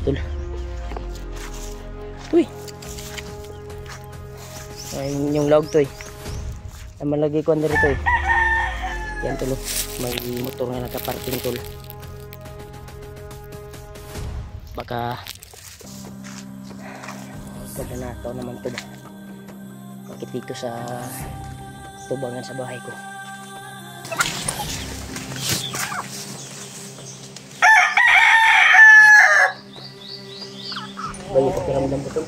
tol. Uy. Ay, yung log to eh. Ay, malagay ko under ito eh. Yan tol. May motor nga nakaparking tol. Baka pagnanakaw naman to ba. Bakit dito sa tubangan sa bahay ko. Banyak pakiramdam betul.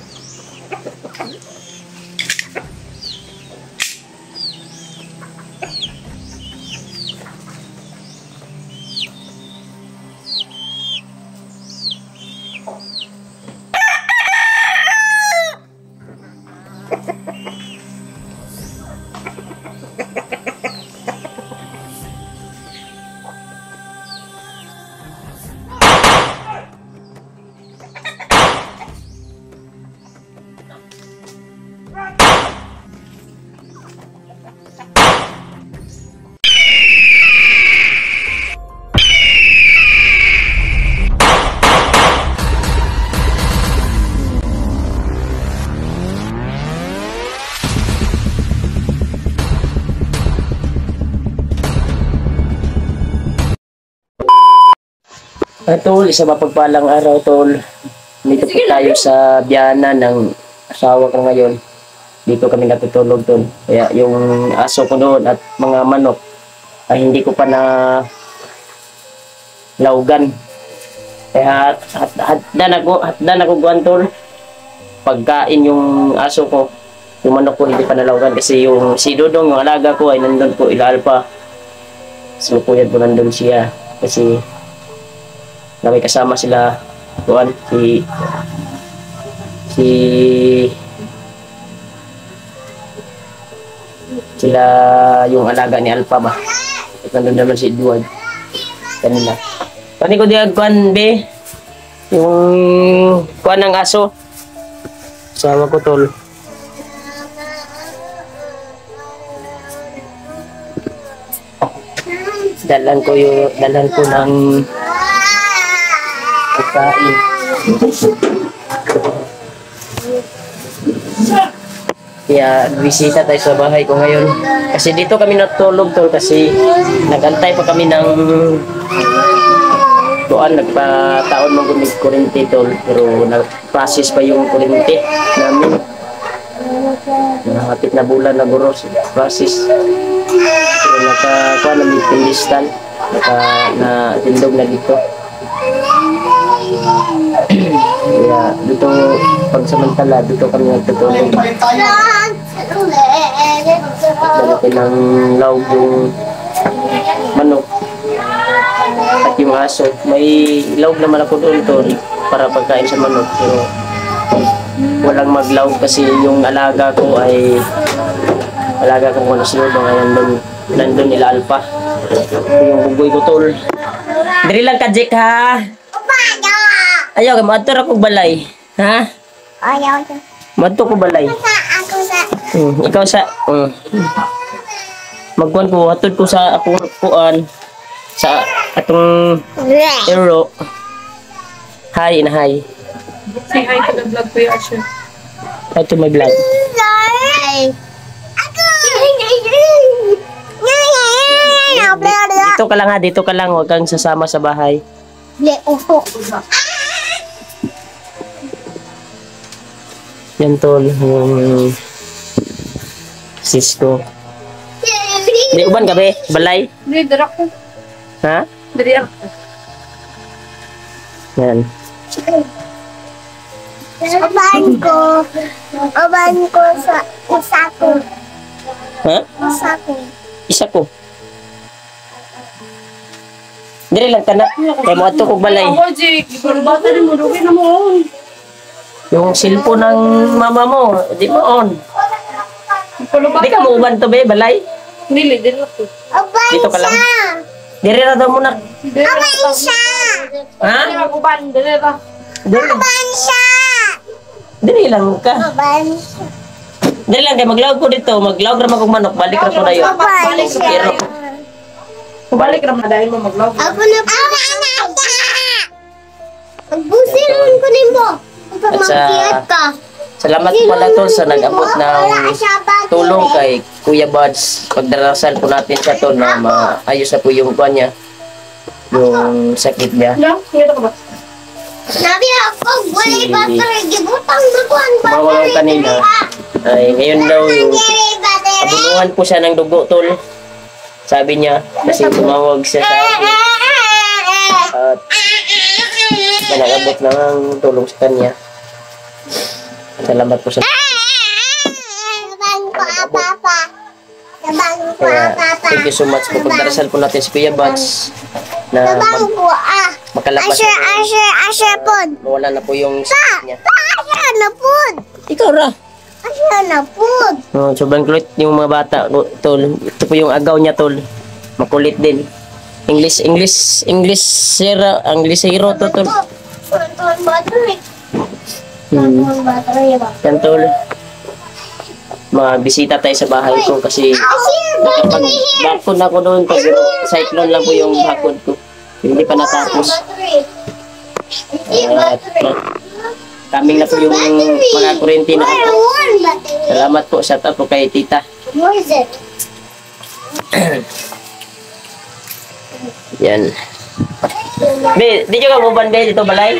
Tol, isa mapagpalang araw tol. Dito po tayo sa biyanan ng asawa ko ngayon. Dito kami natutulog tol. Kaya yung aso ko noon at mga manok ay hindi ko pa na laugan. Kaya hatdan ako guwan tol. Pagkain yung aso ko, yung manok ko hindi pa nalaugan kasi yung si Dodong, yung alaga ko ay nandun po Ila-Alpa. So puyad po nandun siya kasi na may kasama sila tuan sila yung alaga ni Alpha ba at nandun naman si Edward kanina. Pati ko diyan kuan be yung kuan ng aso asawa ko tol. Dalan ko ng pagkain. Kaya bisita tayo sa bahay ko ngayon. Kasi dito kami natulog tol kasi nagantay pa kami ng doon nagpataon ng gumig kurente tol pero nag-process pa yung kurente namin. Nakapit na bulan na guros process. Pero nakakuha na may pindistan na tindog na dito. Kaya dito pagsamantala dito kami nagtutulog. Dalatin ng laog yung manok at yung aso. May laog naman ako doon tol para pagkain sa manok pero walang maglaog kasi yung alaga ko muna sinulong ay nandun Ila-Alpa. Yung bugoy ko tol. Diri lang ka Jek ha. Ayaw ka, mato ako balay. Ha? Ayaw ka. Mato ko balay. Ikaw sa... Magkuhan ko, hatod ko sa akong kuan. Sa atong... Ero. Hi na hi. Say hi to the vlog ko yung Asher. Hi to my vlog. Dito ka lang ha, dito ka lang. Huwag kang sasama sa bahay. Yan tol, yung sis ko. Di uban ka be? Balay? Hindi, darak ko. Ha? Darak ko. Yan. Uban ko sa isa ko. Ha? Isa ko. Isa ko. Dili lang ka na. Kaya mo ato kong balay. Ako, Jake. Ikaw bata rin mo. Rugi na mo. Yung cellphone ng mama mo, di mo on. Di ka mo uban to be, balay? Nili, darak ko. Uban Dito ka lang. siya. Diri na daw muna. Uban siya. Ha? Uban, darak. Diri. Uban siya. Diri lang ka. Uban siya. Dili lang kay maglawag ko dito, maglawag ra magong manok, balik ra ko na yun. Uban siya. Balik naman dahil mo mag-vlog. Ako na po. Magbusiron ko din mo. Kapag At magkiyat ka. salamat pala tol sa nag-abot ng tulong kay Kuya Buds. Pagdarasal po natin siya tol na maayos na po yung buwan niya. Yung sakit niya. Lang, dito ka ba? Sabi ako, wala Si- battery. Gibutang duguan Tumawag battery. kanina. Ay, ngayon daw yung Battery. abuluhan po siya ng dugo tol. Sabi niya, kasi tumawag siya sa akin. At nag-abot ng tulong sa kanya. Salamat po sa Sabang ko, papa. Sabang ko, kaya papa. thank you so much po. Pagdarasal po natin si Kuya Buds na Sabang ko, makalabas Asher, pod. mawala na po yung sakit niya. Asher na pod. Ikaw ra. Asher na pod. Oh, sobrang kulit yung mga bata tol. Ito po yung agaw niya tol. Makulit din. English hero to tol. Tuan battery. Hmm. Tuan battery ba? Yan tol. Mabisita tayo sa bahay ko kasi Asher, pag battery here. bakod ako doon pag cyclone lang po yung bakod ko. Hindi pa natapos. Battery. Hindi At battery. kaming na po yung mga kurente na Where ako. one battery? Salamat po. Shout out po kay tita. Where is it? Yan. Be, di ka mo banda dito balay?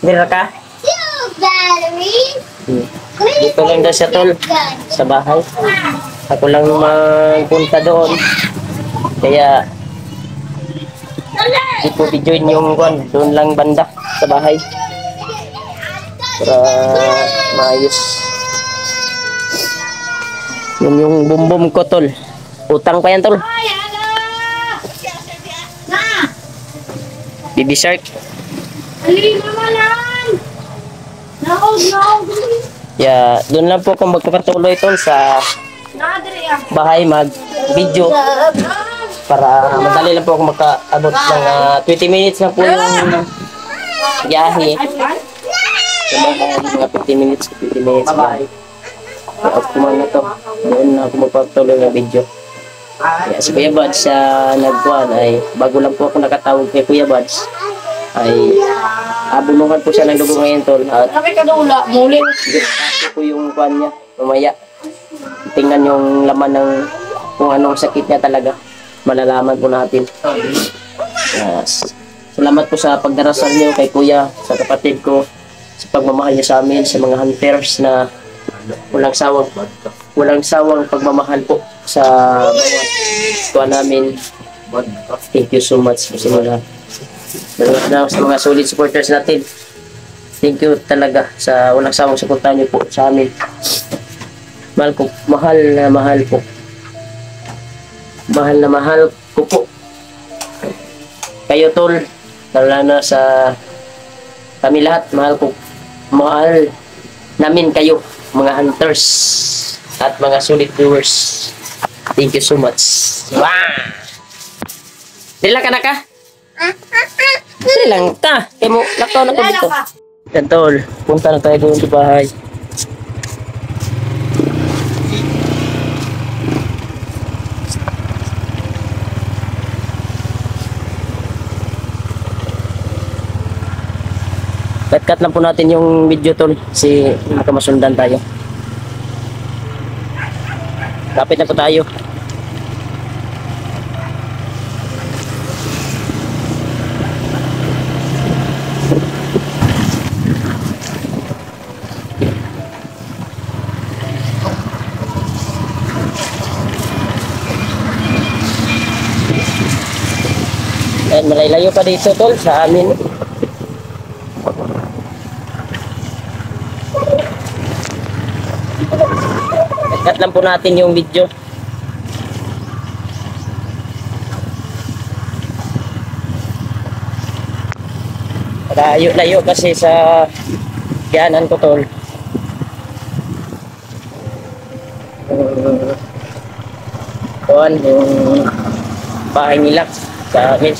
Dira ka? Two batteries. Hmm. Dito lang daw siya tol. Sa bahay. Ako lang magpunta doon. Kaya di ko videoin yung kwan. Doon lang banda sa bahay. Para maayos. Yun yung bumbum ko tol. Utang pa yan tol. Baby Shark. Ali naman! No. Yeah, doon lang po ako magpapatuloy tol sa Nadiri ah. bahay mag-video para madali lang po ako makaabot ng 20 minutes lang po yung biyahe. Sa bahay, mga 50 minutes, 50 minutes. Bye-bye. At kumain na to. Doon na ako magpapatuloy ng video. Kaya si Kuya Buds sa nagkuhan ay bago lang po ako nakatawag kay Kuya Buds ay abulungan po siya ng dugo ngayon tol at Sabi ka dula, muling. ito po yung kuhan niya mamaya tingnan yung laman ng kung anong sakit niya talaga malalaman po natin. Yes. Salamat po sa pagdarasal niyo kay Kuya, sa kapatid ko, sa pagmamahal niya sa amin, sa mga hunters na walang sawang pagmamahal po sa bawat tuwa namin. Thank you so much po sa mga solid supporters natin. Thank you talaga sa walang sawang suportahan niyo po sa amin. Mahal na mahal po. Mahal na mahal ko po. Kayo tol, lalo na sa kami lahat, mahal namin kayo, mga hunters at mga solid viewers. Thank you so much. Wow! Dila ka na ka? Dili lang ta. Kaya mo, lakaw na ko dito. Yan tol, punta na tayo doon sa bahay. Cut lang po natin yung video tol kasi makamasundan tayo. Lapit na po tayo. Ayan, malayo pa dito tol sa amin. Cut lang po natin yung video. Layo kasi sa kiyanan ko tol. Yung bahay nila sa amin.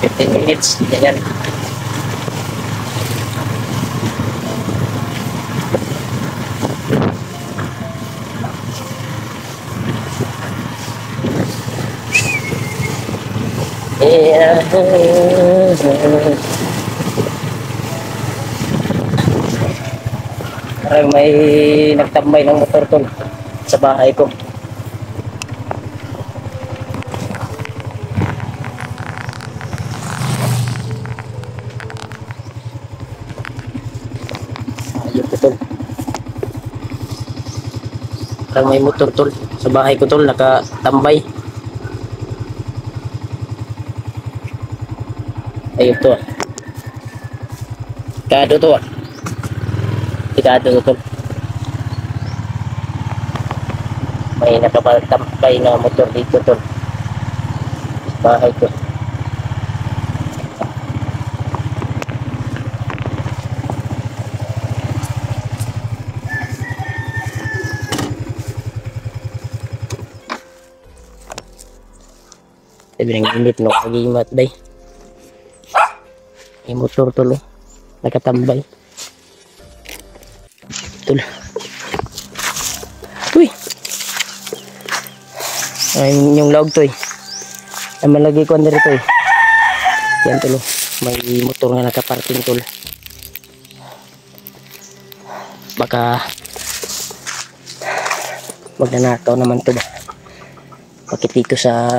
15 minutes, ganyan. Parang may nagtambay ng motor tol sa bahay ko. Ayun po tol. Parang may motor tol sa bahay ko tol, nakatambay. Ayun to. Kado to. Kado to. May nakapagtambay na motor dito tol. Bahay ko. Sabi ng init no, kagimat day. May motor tol, nakatambay. Tol. Uy! Ay, yung log to eh. Ay, malagay ko under ito eh. Yan tol, may motor nga nakaparking tol. Baka magnanakaw naman to ba. Bakit dito sa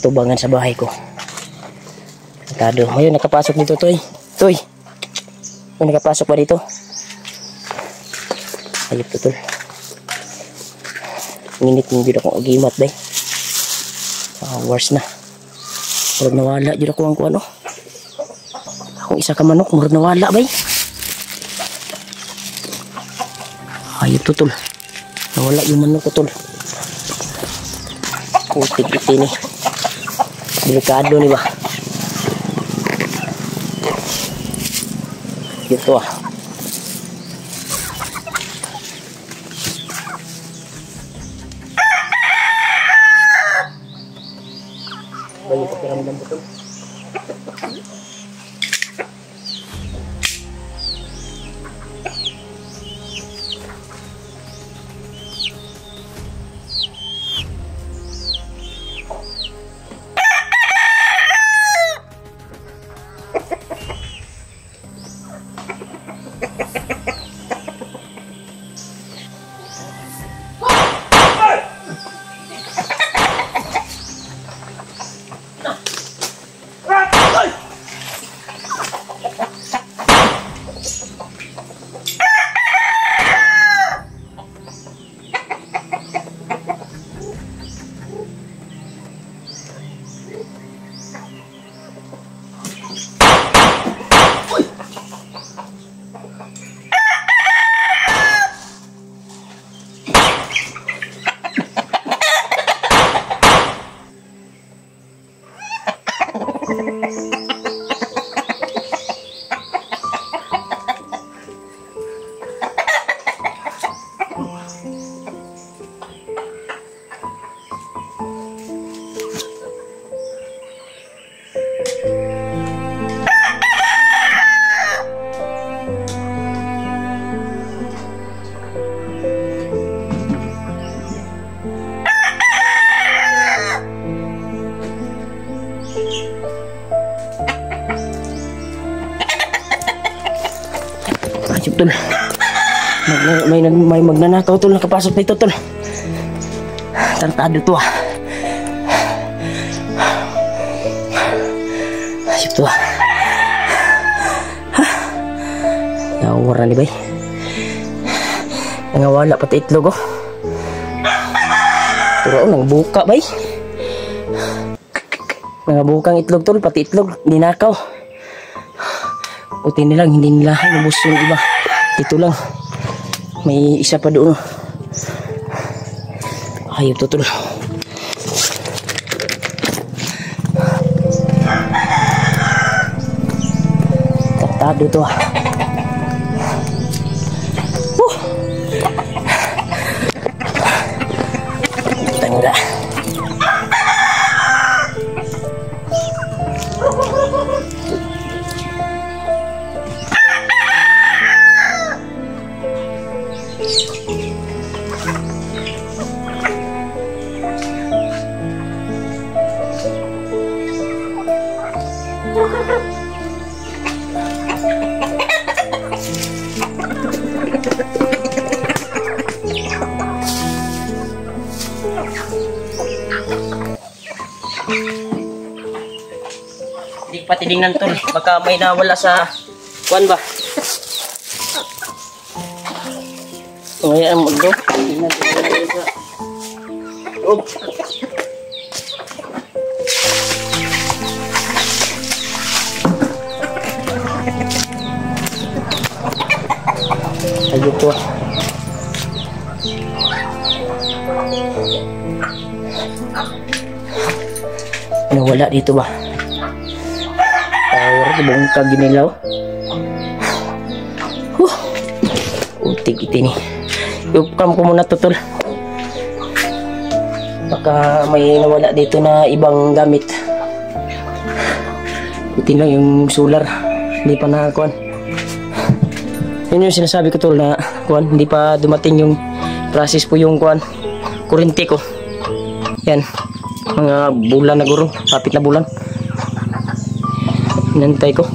tubangan sa bahay ko. Kado. Ayun, nakapasok dito, Toy. Toy! May nakapasok pa dito. Ayun to, tol. Nginit yung dito akong agimat, day. Worse na. Murag nawala dito ako ang ano. Akong isa ka manok, murag nawala, bay. Ayun to, tol. Nawala yung manok ko, tol. Putik iti ni. Delikado ni ba? Gitu ah. Banyak pakiramdam betul. Ayup tol. May magnanakaw tol, nakapasok dito tol. Tartado to ah. Ayup to ah. Nawara ni bay. Nangawala pati itlog oh. Pero nangbuka bay. Nangabukang itlog tol, pati itlog ninakaw. Puti nilang hindi nila nabus yung iba. Dito lang. May isa pa doon. Ayun to tol. Tartado to ah. Tangga. Hindi pa tinignan tol. Baka may nawala sa kuwan ba? Ngayon mo do. Tingnan sa loob. Ayun po. Ano wala dito ba? Tower, buong kaginilaw. Utig iti ni. Yukam ko muna to tol. Baka may nawala dito na ibang gamit. Buti lang yung solar. Hindi pa nakakuan. Yun yung sinasabi ko tol na kuan, hindi pa dumating yung process po yung kuan. Kuryente ko. Yan. Mga bulan na guro. Kapit na bulan. Inantay ko.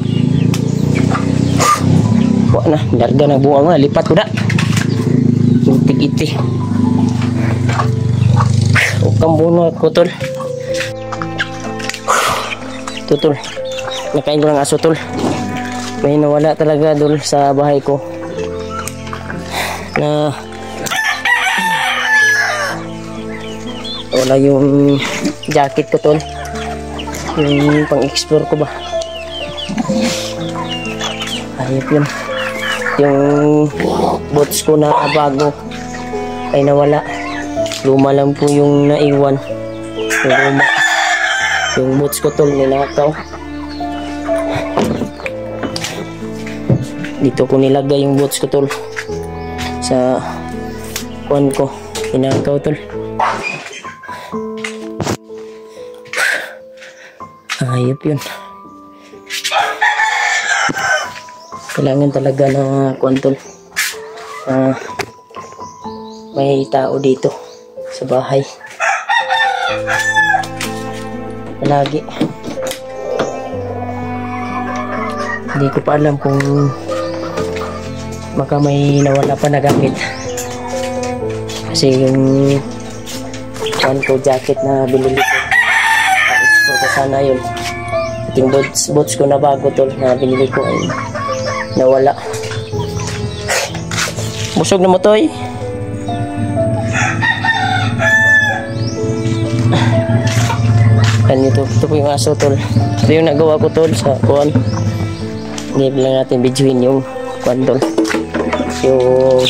Wala na. Larga na buang nga. Lipat ko na. Iti. Ukang buno ko tol. Tutol. Nakain ko ng aso tol. May nawala talaga dul sa bahay ko. Na wala yung jacket ko tol. Yung pang-explore ko ba. Ayop yun. Yung boots ko na bago ay nawala. Luma lang po yung naiwan. Yung luma. Yung boots ko tol ninakaw. Dito ko nilagay yung boots ko tol. Sa kuwan ko. Ninakaw tol. Ayop yun. Kailangan talaga na kuwan tol. May tao dito sa bahay. Palagi. Hindi ko pa alam kung baka may nawala pa na gamit. Kasi yung kuwan ko jacket na binili ko. So, sana yun. Yung boots ko na bago tol na binili ko ay nawala. Busog na mo toy. Yan ito po yung aso tol. Ito yung nagawa ko tol sa kuwan. Hindi lang natin videoin yung kuwan tol. Yung